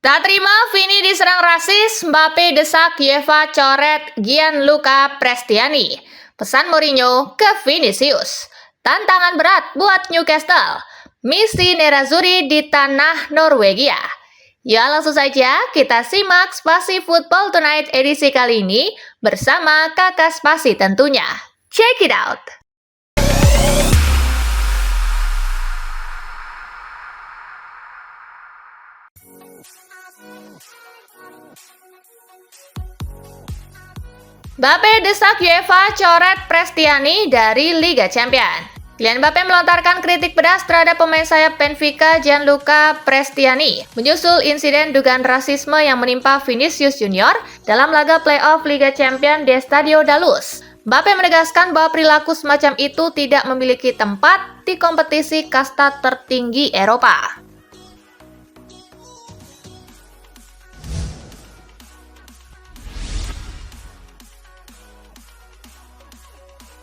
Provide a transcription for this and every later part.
Tak terima Vini diserang rasis, Mbappe desak UEFA coret Gianluca Prestiani. Pesan Mourinho ke Vinicius. Tantangan berat buat Newcastle. Misi Nerazzurri di tanah Norwegia. Ya, langsung saja kita simak Spasi Football Tonight edisi kali ini bersama Kakak Spasi tentunya. Check it out! Mbappe desak UEFA coret Prestiani dari Liga Champions. Kylian Mbappe melontarkan kritik pedas terhadap pemain sayap Benfica Gianluca Prestiani menyusul insiden dugaan rasisme yang menimpa Vinicius Junior dalam laga playoff Liga Champions di Stadio da Luz. Mbappe menegaskan bahwa perilaku semacam itu tidak memiliki tempat di kompetisi kasta tertinggi Eropa.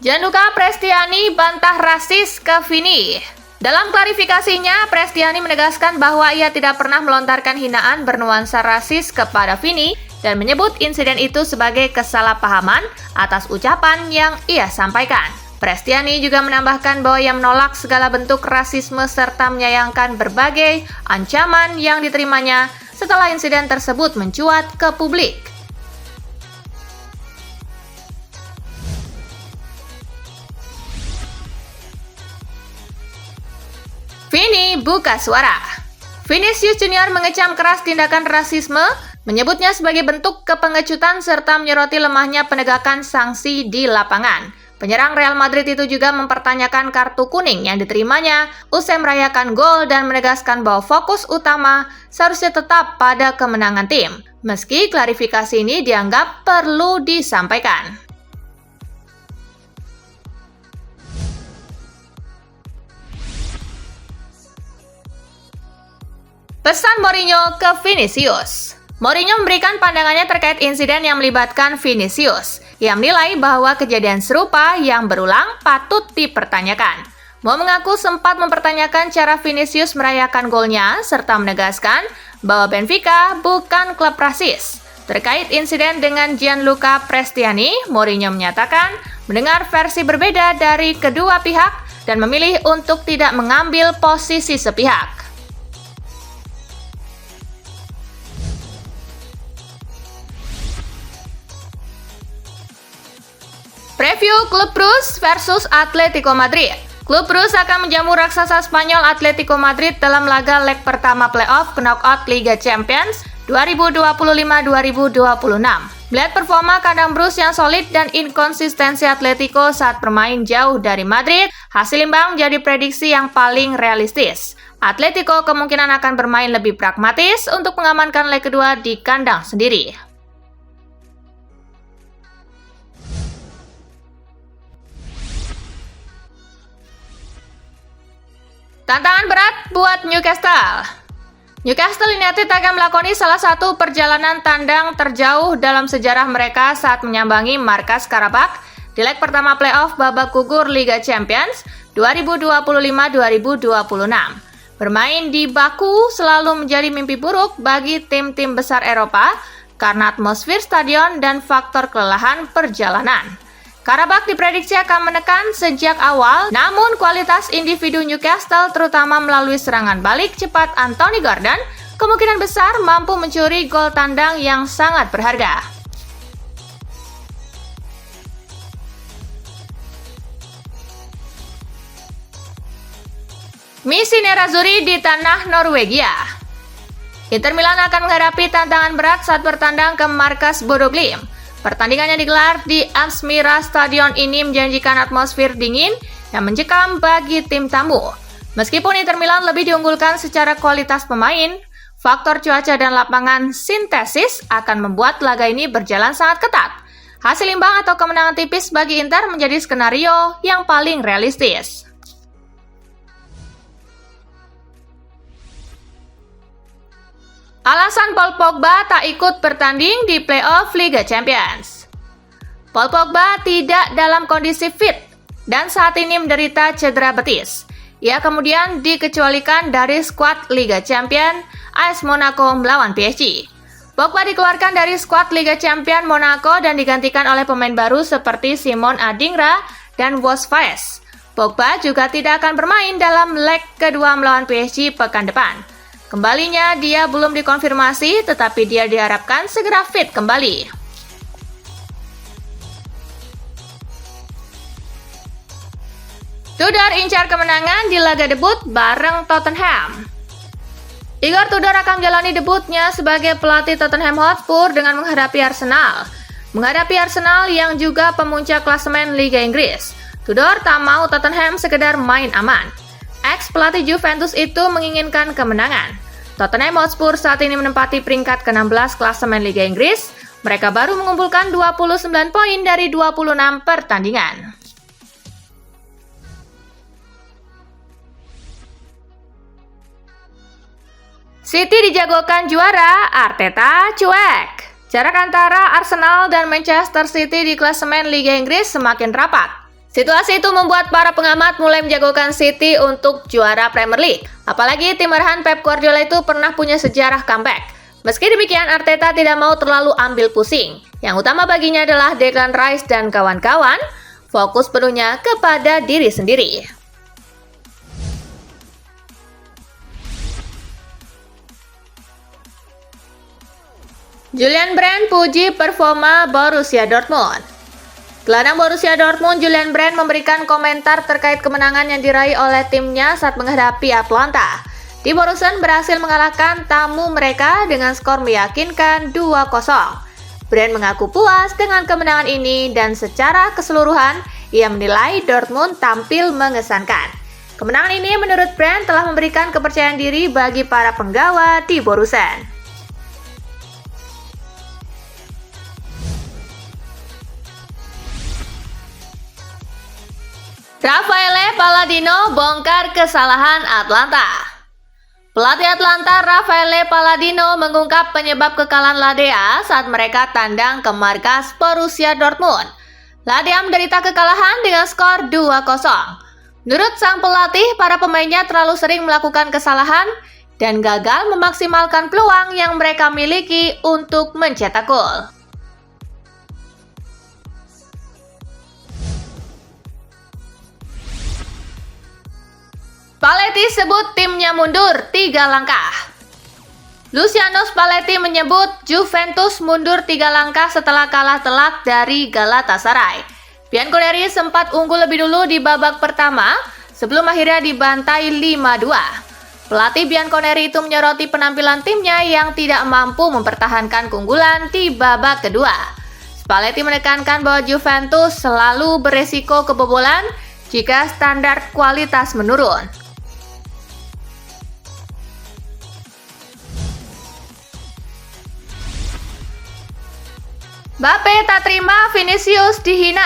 Gianluca Prestiani bantah rasis ke Vini. Dalam klarifikasinya, Prestiani menegaskan bahwa ia tidak pernah melontarkan hinaan bernuansa rasis kepada Vini dan menyebut insiden itu sebagai kesalahpahaman atas ucapan yang ia sampaikan. Prestiani juga menambahkan bahwa ia menolak segala bentuk rasisme serta menyayangkan berbagai ancaman yang diterimanya setelah insiden tersebut mencuat ke publik. Vini buka suara. Vinicius Junior mengecam keras tindakan rasisme, menyebutnya sebagai bentuk kepengecutan serta menyoroti lemahnya penegakan sanksi di lapangan. Penyerang Real Madrid itu juga mempertanyakan kartu kuning yang diterimanya usai merayakan gol dan menegaskan bahwa fokus utama seharusnya tetap pada kemenangan tim. Meski klarifikasi ini dianggap perlu disampaikan. Pesan Mourinho ke Vinicius. Mourinho memberikan pandangannya terkait insiden yang melibatkan Vinicius. Ia menilai bahwa kejadian serupa yang berulang patut dipertanyakan. Mo mengaku sempat mempertanyakan cara Vinicius merayakan golnya serta menegaskan bahwa Benfica bukan klub rasis. Terkait insiden dengan Gianluca Prestiani, Mourinho menyatakan mendengar versi berbeda dari kedua pihak dan memilih untuk tidak mengambil posisi sepihak. Preview Klub Brugge versus Atletico Madrid. Klub Brugge akan menjamu raksasa Spanyol Atletico Madrid dalam laga leg pertama playoff knockout Liga Champions 2025-2026. Melihat performa kandang Brugge yang solid dan inkonsistensi Atletico saat bermain jauh dari Madrid, hasil imbang menjadi prediksi yang paling realistis. Atletico kemungkinan akan bermain lebih pragmatis untuk mengamankan leg kedua di kandang sendiri. Tantangan berat buat Newcastle. Newcastle United akan melakoni salah satu perjalanan tandang terjauh dalam sejarah mereka saat menyambangi markas Karabakh di leg pertama playoff babak gugur Liga Champions 2025-2026. Bermain di Baku selalu menjadi mimpi buruk bagi tim-tim besar Eropa karena atmosfer stadion dan faktor kelelahan perjalanan. Karabakh diprediksi akan menekan sejak awal, namun kualitas individu Newcastle terutama melalui serangan balik cepat Anthony Gordon kemungkinan besar mampu mencuri gol tandang yang sangat berharga. Misi Nerazzurri di tanah Norwegia. Inter Milan akan menghadapi tantangan berat saat bertandang ke markas Bodo Glimt. Pertandingan yang digelar di Aspmyra Stadion ini menjanjikan atmosfer dingin yang mencekam bagi tim tamu. Meskipun Inter Milan lebih diunggulkan secara kualitas pemain, faktor cuaca dan lapangan sintesis akan membuat laga ini berjalan sangat ketat. Hasil imbang atau kemenangan tipis bagi Inter menjadi skenario yang paling realistis. Alasan Paul Pogba tak ikut bertanding di playoff Liga Champions. Paul Pogba tidak dalam kondisi fit dan saat ini menderita cedera betis. Ia kemudian dikecualikan dari skuad Liga Champions AS Monaco melawan PSG. Pogba dikeluarkan dari skuad Liga Champions Monaco dan digantikan oleh pemain baru seperti Simon Adingra dan Wout Faes. Pogba juga tidak akan bermain dalam leg kedua melawan PSG pekan depan. Kembalinya dia belum dikonfirmasi, tetapi dia diharapkan segera fit kembali. Tudor incar kemenangan di laga debut bareng Tottenham. Igor Tudor akan menjalani debutnya sebagai pelatih Tottenham Hotspur dengan menghadapi Arsenal. Menghadapi Arsenal yang juga pemuncak klasemen Liga Inggris, Tudor tak mau Tottenham sekedar main aman. Ex-pelatih Juventus itu menginginkan kemenangan. Tottenham Hotspur saat ini menempati peringkat ke-16 klasemen Liga Inggris. Mereka baru mengumpulkan 29 poin dari 26 pertandingan. City dijagokan juara, Arteta cuek. Jarak antara Arsenal dan Manchester City di klasemen Liga Inggris semakin rapat. Situasi itu membuat para pengamat mulai menjagokan City untuk juara Premier League. Apalagi tim arahan Pep Guardiola itu pernah punya sejarah comeback. Meski demikian, Arteta tidak mau terlalu ambil pusing. Yang utama baginya adalah Declan Rice dan kawan-kawan, fokus penuhnya kepada diri sendiri. Julian Brandt puji performa Borussia Dortmund. Gelandang Borussia Dortmund Julian Brandt memberikan komentar terkait kemenangan yang diraih oleh timnya saat menghadapi Atlanta. Tim Borussen berhasil mengalahkan tamu mereka dengan skor meyakinkan 2-0. Brandt mengaku puas dengan kemenangan ini dan secara keseluruhan ia menilai Dortmund tampil mengesankan. Kemenangan ini menurut Brandt telah memberikan kepercayaan diri bagi para penggawa di Borussen. Raffaele Palladino bongkar kesalahan Atlanta. Pelatih Atlanta Raffaele Palladino mengungkap penyebab kekalahan Ladea saat mereka tandang ke markas Borussia Dortmund. Ladea menderita kekalahan dengan skor 2-0. Menurut sang pelatih, para pemainnya terlalu sering melakukan kesalahan dan gagal memaksimalkan peluang yang mereka miliki untuk mencetak gol. Spalletti sebut timnya mundur 3 langkah. Luciano Spalletti menyebut Juventus mundur 3 langkah setelah kalah telak dari Galatasaray. Bianconeri sempat unggul lebih dulu di babak pertama sebelum akhirnya dibantai 5-2. Pelatih Bianconeri itu menyoroti penampilan timnya yang tidak mampu mempertahankan keunggulan di babak kedua. Spalletti menekankan bahwa Juventus selalu beresiko kebobolan jika standar kualitas menurun. Mbappe tak terima Vinicius dihina.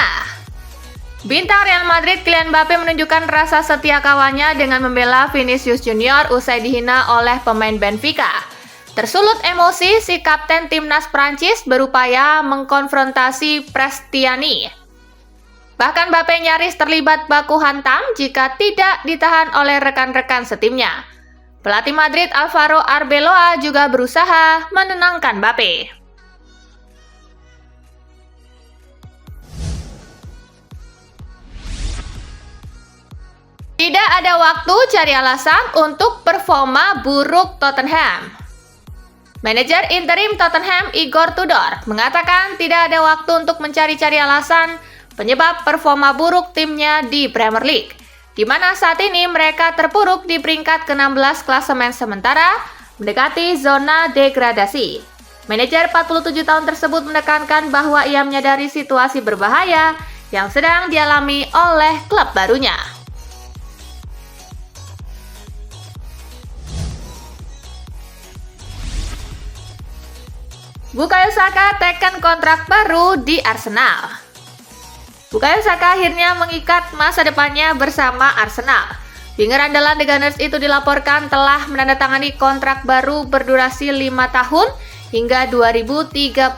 Bintang Real Madrid Kylian Mbappe menunjukkan rasa setia kawannya dengan membela Vinicius Junior usai dihina oleh pemain Benfica. Tersulut emosi, si kapten timnas Prancis berupaya mengkonfrontasi Prestiani. Bahkan Mbappe nyaris terlibat baku hantam jika tidak ditahan oleh rekan-rekan setimnya. Pelatih Madrid Alvaro Arbeloa juga berusaha menenangkan Mbappe. Tidak ada waktu cari alasan untuk performa buruk Tottenham. Manajer interim Tottenham Igor Tudor mengatakan tidak ada waktu untuk mencari-cari alasan penyebab performa buruk timnya di Premier League, di mana saat ini mereka terpuruk di peringkat ke-16 klasemen sementara mendekati zona degradasi. Manajer 47 tahun tersebut menekankan bahwa ia menyadari situasi berbahaya yang sedang dialami oleh klub barunya. Bukayo Saka teken kontrak baru di Arsenal. Bukayo Saka akhirnya mengikat masa depannya bersama Arsenal. Winger andalan The Gunners itu dilaporkan telah menandatangani kontrak baru berdurasi 5 tahun hingga 2031.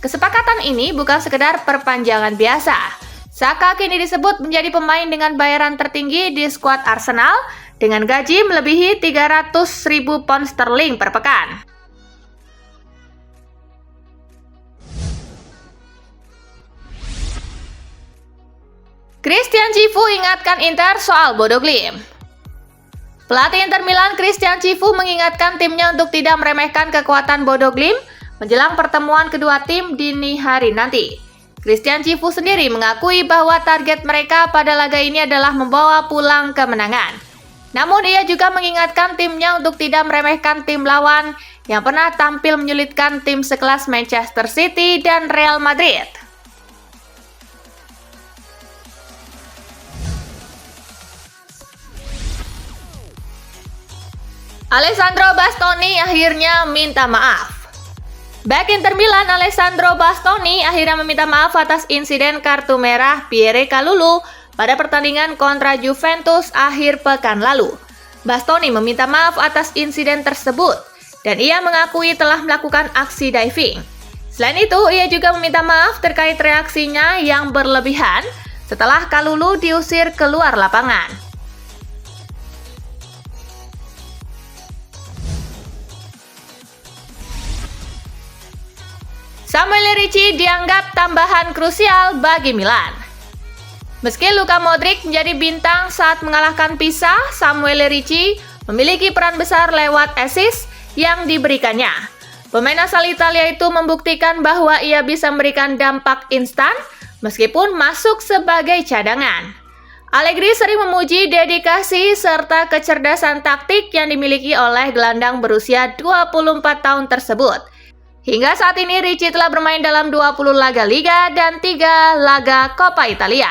Kesepakatan ini bukan sekedar perpanjangan biasa. Saka kini disebut menjadi pemain dengan bayaran tertinggi di skuad Arsenal dengan gaji melebihi 300.000 pound sterling per pekan. Christian Cifu ingatkan Inter soal Bodo Glimt. Pelatih Inter Milan Christian Cifu mengingatkan timnya untuk tidak meremehkan kekuatan Bodo Glimt menjelang pertemuan kedua tim dini hari nanti. Christian Cifu sendiri mengakui bahwa target mereka pada laga ini adalah membawa pulang kemenangan. Namun ia juga mengingatkan timnya untuk tidak meremehkan tim lawan yang pernah tampil menyulitkan tim sekelas Manchester City dan Real Madrid. Alessandro Bastoni akhirnya minta maaf. Bek Inter Milan Alessandro Bastoni akhirnya meminta maaf atas insiden kartu merah Pierre Kalulu pada pertandingan kontra Juventus akhir pekan lalu. Bastoni meminta maaf atas insiden tersebut dan ia mengakui telah melakukan aksi diving. Selain itu, ia juga meminta maaf terkait reaksinya yang berlebihan setelah Kalulu diusir keluar lapangan. Samuel Ricci dianggap tambahan krusial bagi Milan. Meski Luka Modric menjadi bintang saat mengalahkan Pisa, Samuel Ricci memiliki peran besar lewat assist yang diberikannya. Pemain asal Italia itu membuktikan bahwa ia bisa memberikan dampak instan meskipun masuk sebagai cadangan. Allegri sering memuji dedikasi serta kecerdasan taktik yang dimiliki oleh gelandang berusia 24 tahun tersebut. Hingga saat ini Ricci telah bermain dalam 20 laga Liga dan 3 laga Coppa Italia.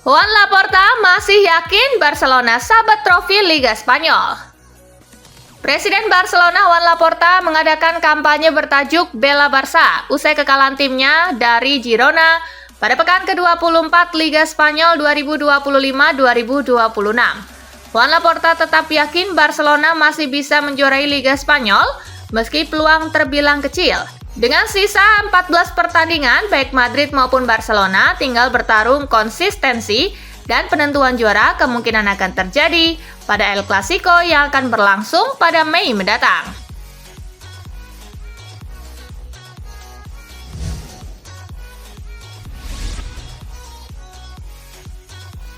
Juan Laporta masih yakin Barcelona sabet trofi Liga Spanyol. Presiden Barcelona Juan Laporta mengadakan kampanye bertajuk Bela Barça usai kekalahan timnya dari Girona pada pekan ke-24 Liga Spanyol 2025-2026. Juan Laporta tetap yakin Barcelona masih bisa menjuarai Liga Spanyol meski peluang terbilang kecil. Dengan sisa 14 pertandingan, baik Madrid maupun Barcelona tinggal bertarung konsistensi dan penentuan juara kemungkinan akan terjadi pada El Clasico yang akan berlangsung pada Mei mendatang.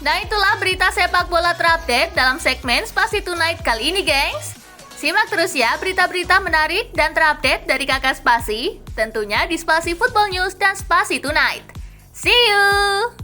Nah, itulah berita sepak bola terupdate dalam segmen Spasi Tonight kali ini, gengs. Simak terus ya berita-berita menarik dan terupdate dari Kakak Spasi, tentunya di Spasi Football News dan Spasi Tonight. See you!